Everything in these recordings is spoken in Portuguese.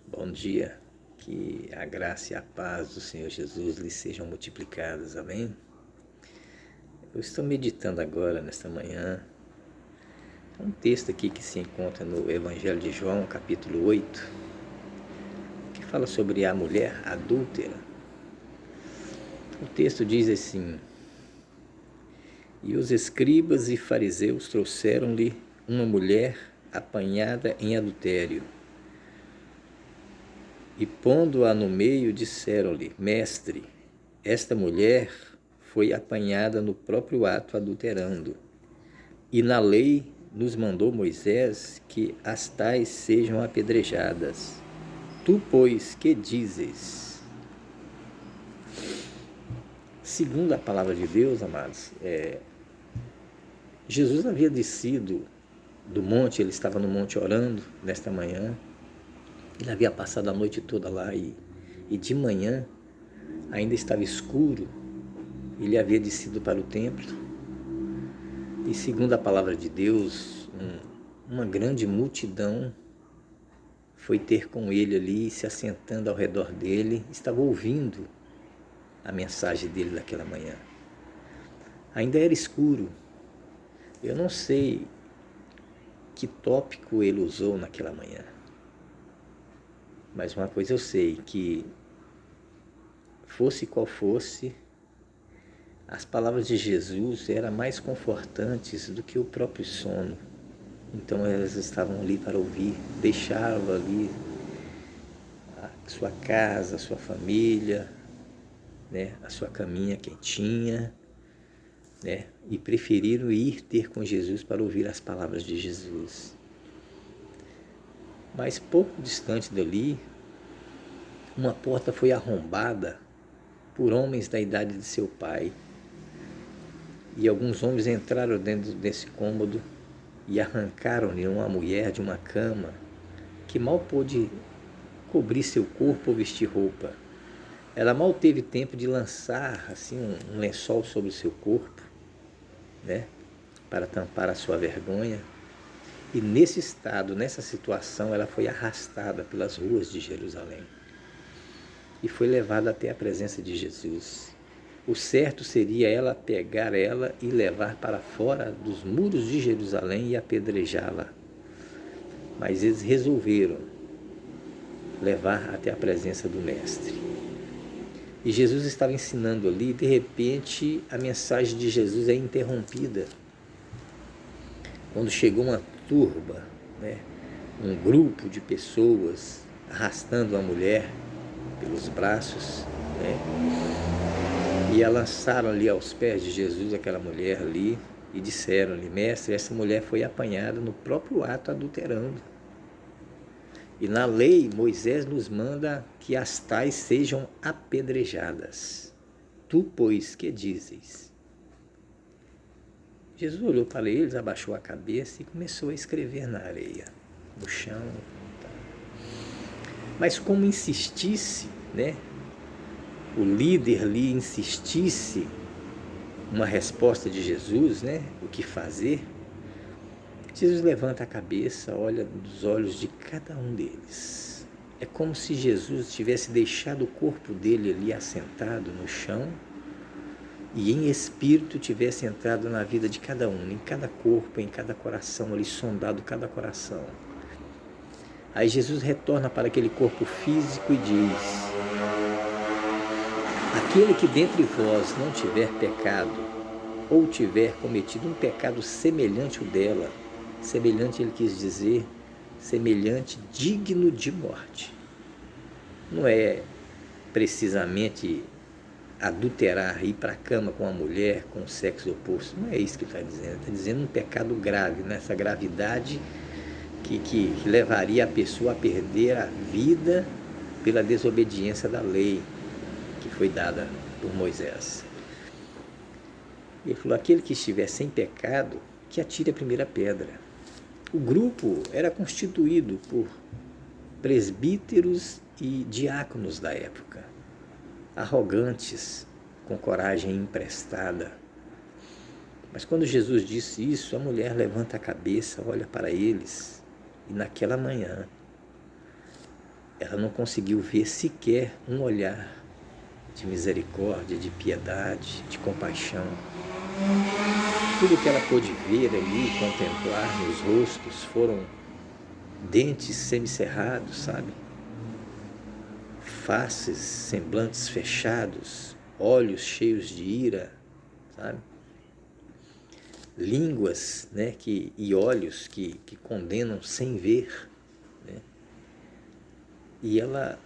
Bom dia, que a graça e a paz do Senhor Jesus lhes sejam multiplicadas, amém? Eu estou meditando agora, nesta manhã, um texto aqui que se encontra no Evangelho de João, capítulo 8, que fala sobre a mulher adúltera. O texto diz assim: E os escribas e fariseus trouxeram-lhe uma mulher apanhada em adultério. E pondo-a no meio, disseram-lhe: Mestre, esta mulher foi apanhada no próprio ato adulterando. E na lei nos mandou Moisés que as tais sejam apedrejadas. Tu, pois, que dizes? Segundo a palavra de Deus, amados, Jesus havia descido do monte, ele estava no monte orando nesta manhã. Ele havia passado a noite toda lá e de manhã ainda estava escuro. Ele havia descido para o templo e, segundo a palavra de Deus, uma grande multidão foi ter com ele ali, se assentando ao redor dele, estava ouvindo a mensagem dele daquela manhã. Ainda era escuro. Eu não sei que tópico ele usou naquela manhã, mas uma coisa eu sei, que fosse qual fosse, as palavras de Jesus eram mais confortantes do que o próprio sono. Então elas estavam ali para ouvir, deixavam ali a sua casa, a sua família, né, a sua caminha quentinha, né, e preferiram ir ter com Jesus para ouvir as palavras de Jesus. Mas pouco distante dali, uma porta foi arrombada por homens da idade de seu pai. E alguns homens entraram dentro desse cômodo e arrancaram-lhe uma mulher de uma cama que mal pôde cobrir seu corpo ou vestir roupa. Ela mal teve tempo de lançar assim um lençol sobre o seu corpo, né, para tampar a sua vergonha. E nesse estado, nessa situação, ela foi arrastada pelas ruas de Jerusalém e foi levada até a presença de Jesus. O certo seria ela pegar ela e levar para fora dos muros de Jerusalém e apedrejá-la. Mas eles resolveram levar até a presença do Mestre. E Jesus estava ensinando ali, e de repente a mensagem de Jesus é interrompida. Quando chegou uma turba, né, um grupo de pessoas arrastando a mulher pelos braços, né, e a lançaram ali aos pés de Jesus, aquela mulher ali, e disseram-lhe: Mestre, essa mulher foi apanhada no próprio ato adulterando. E na lei, Moisés nos manda que as tais sejam apedrejadas. Tu, pois, que dizes? Jesus olhou para eles, abaixou a cabeça e começou a escrever na areia, no chão. Mas como insistisse, né, o líder ali insistisse uma resposta de Jesus, né, o que fazer, Jesus levanta a cabeça, olha nos olhos de cada um deles. É como se Jesus tivesse deixado o corpo dele ali assentado no chão e em espírito tivesse entrado na vida de cada um, em cada corpo, em cada coração, ali sondado cada coração. Aí Jesus retorna para aquele corpo físico e diz: aquele que dentre vós não tiver pecado, ou tiver cometido um pecado semelhante ao dela, semelhante ele quis dizer, semelhante, digno de morte. Não é precisamente adulterar, ir para a cama com uma mulher com o sexo oposto, não é isso que ele está dizendo. Está dizendo um pecado grave, nessa gravidade que levaria a pessoa a perder a vida pela desobediência da lei que foi dada por Moisés. Ele falou: aquele que estiver sem pecado, que atire a primeira pedra. O grupo era constituído por presbíteros e diáconos da época, arrogantes, com coragem emprestada. Mas quando Jesus disse isso, a mulher levanta a cabeça, olha para eles, e naquela manhã ela não conseguiu ver sequer um olhar de misericórdia, de piedade, de compaixão. Tudo que ela pôde ver ali, contemplar nos rostos, foram dentes semicerrados, sabe? Faces, semblantes fechados, olhos cheios de ira, sabe? Línguas, né, e olhos que condenam sem ver, né? E ela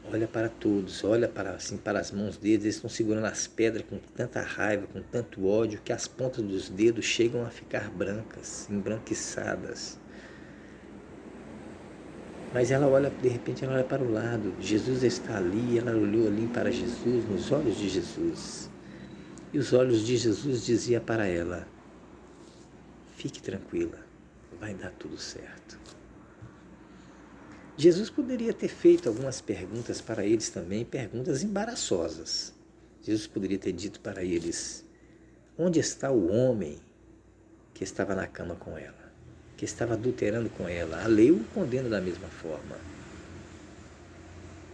olha para todos, olha assim, para as mãos deles, eles estão segurando as pedras com tanta raiva, com tanto ódio, que as pontas dos dedos chegam a ficar brancas, embranquiçadas. Mas ela olha, de repente ela olha para o lado, Jesus está ali, ela olhou ali para Jesus, nos olhos de Jesus. E os olhos de Jesus diziam para ela: fique tranquila, vai dar tudo certo. Jesus poderia ter feito algumas perguntas para eles também, perguntas embaraçosas. Jesus poderia ter dito para eles: onde está o homem que estava na cama com ela, que estava adulterando com ela? A lei o condena da mesma forma.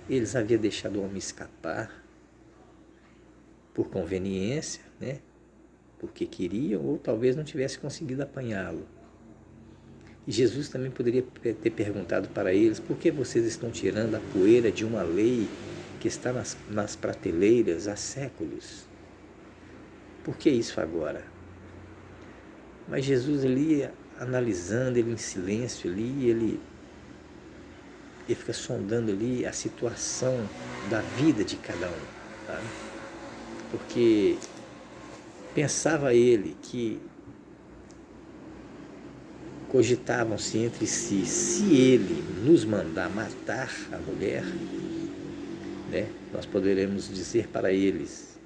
Eles haviam deixado o homem escapar por conveniência, né? Porque queriam, ou talvez não tivesse conseguido apanhá-lo. E Jesus também poderia ter perguntado para eles: por que vocês estão tirando a poeira de uma lei que está nas prateleiras há séculos? Por que isso agora? Mas Jesus ali, analisando, ele em silêncio ali, ele fica sondando ali a situação da vida de cada um, sabe? Porque pensava ele que cogitavam-se entre si: se ele nos mandar matar a mulher, né, nós poderemos dizer para eles: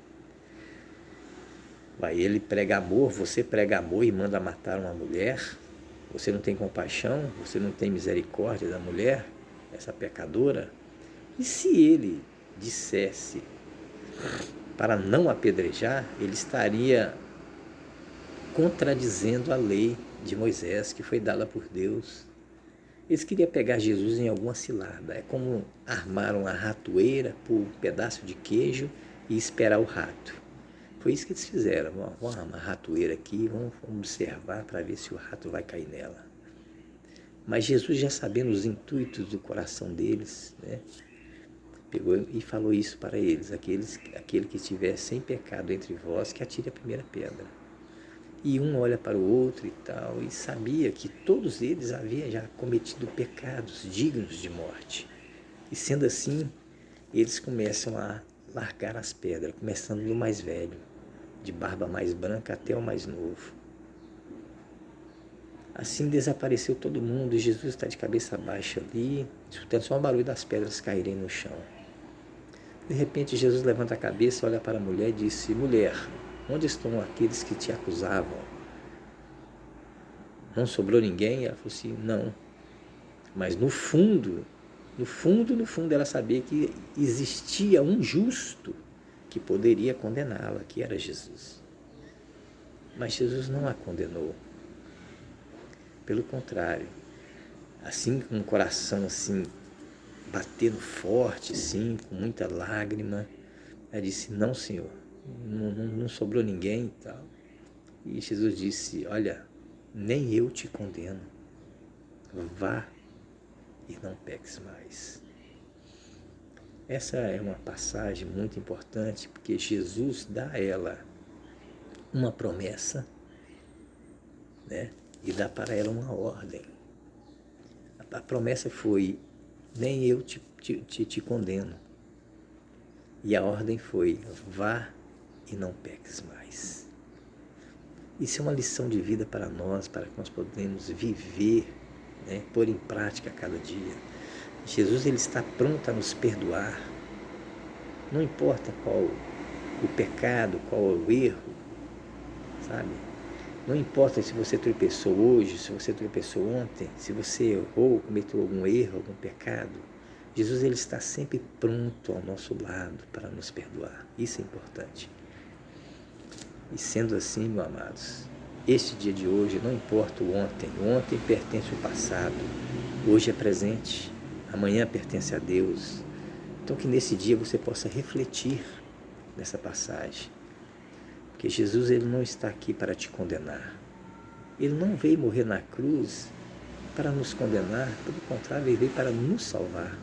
vai, ele prega amor, você prega amor e manda matar uma mulher? Você não tem compaixão? Você não tem misericórdia da mulher, essa pecadora? E se ele dissesse para não apedrejar, ele estaria contradizendo a lei de Moisés, que foi dada por Deus. Eles queriam pegar Jesus em alguma cilada. É como armar uma ratoeira por um pedaço de queijo e esperar o rato. Foi isso que eles fizeram. Vamos armar uma ratoeira aqui, vamos observar para ver se o rato vai cair nela. Mas Jesus, já sabendo os intuitos do coração deles, né, pegou e falou isso para eles: aquele que estiver sem pecado entre vós, que atire a primeira pedra. E um olha para o outro e tal, e sabia que todos eles haviam já cometido pecados dignos de morte. E sendo assim, eles começam a largar as pedras, começando do mais velho, de barba mais branca até o mais novo. Assim desapareceu todo mundo, e Jesus está de cabeça baixa ali, escutando só o barulho das pedras caírem no chão. De repente, Jesus levanta a cabeça, olha para a mulher e disse: mulher, onde estão aqueles que te acusavam? Não sobrou ninguém? Ela falou assim: não. Mas no fundo, ela sabia que existia um justo que poderia condená-la, que era Jesus. Mas Jesus não a condenou. Pelo contrário, assim com o coração assim, batendo forte, assim, com muita lágrima, ela disse: não, Senhor, não sobrou ninguém e tal. E Jesus disse: olha, nem eu te condeno, vá e não peques mais. Essa é uma passagem muito importante, porque Jesus dá a ela uma promessa, né, e dá para ela uma ordem. A promessa foi: nem eu te condeno. E a ordem foi: vá e não peques mais. Isso é uma lição de vida para nós, para que nós podemos viver, né, pôr em prática a cada dia. Jesus, ele está pronto a nos perdoar. Não importa qual o pecado, qual o erro, sabe? Não importa se você tropeçou hoje, se você tropeçou ontem, se você errou, cometeu algum erro, algum pecado. Jesus, ele está sempre pronto ao nosso lado para nos perdoar. Isso é importante. E sendo assim, meus amados, este dia de hoje não importa o ontem pertence ao passado, hoje é presente. Amanhã pertence a Deus. Então que nesse dia você possa refletir nessa passagem. Porque Jesus, ele não está aqui para te condenar. Ele não veio morrer na cruz para nos condenar, pelo contrário, ele veio para nos salvar.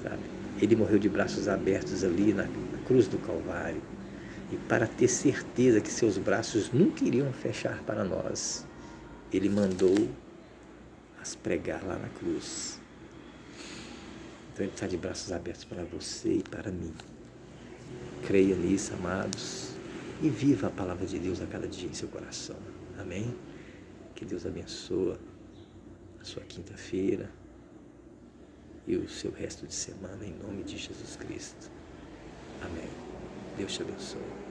Sabe? Ele morreu de braços abertos ali na cruz do Calvário. E para ter certeza que seus braços nunca iriam fechar para nós, ele mandou as pregar lá na cruz. Então ele está de braços abertos para você e para mim. Creia nisso, amados, e viva a palavra de Deus a cada dia em seu coração. Amém? Que Deus abençoe a sua quinta-feira e o seu resto de semana, em nome de Jesus Cristo. Amém. Deus te abençoe.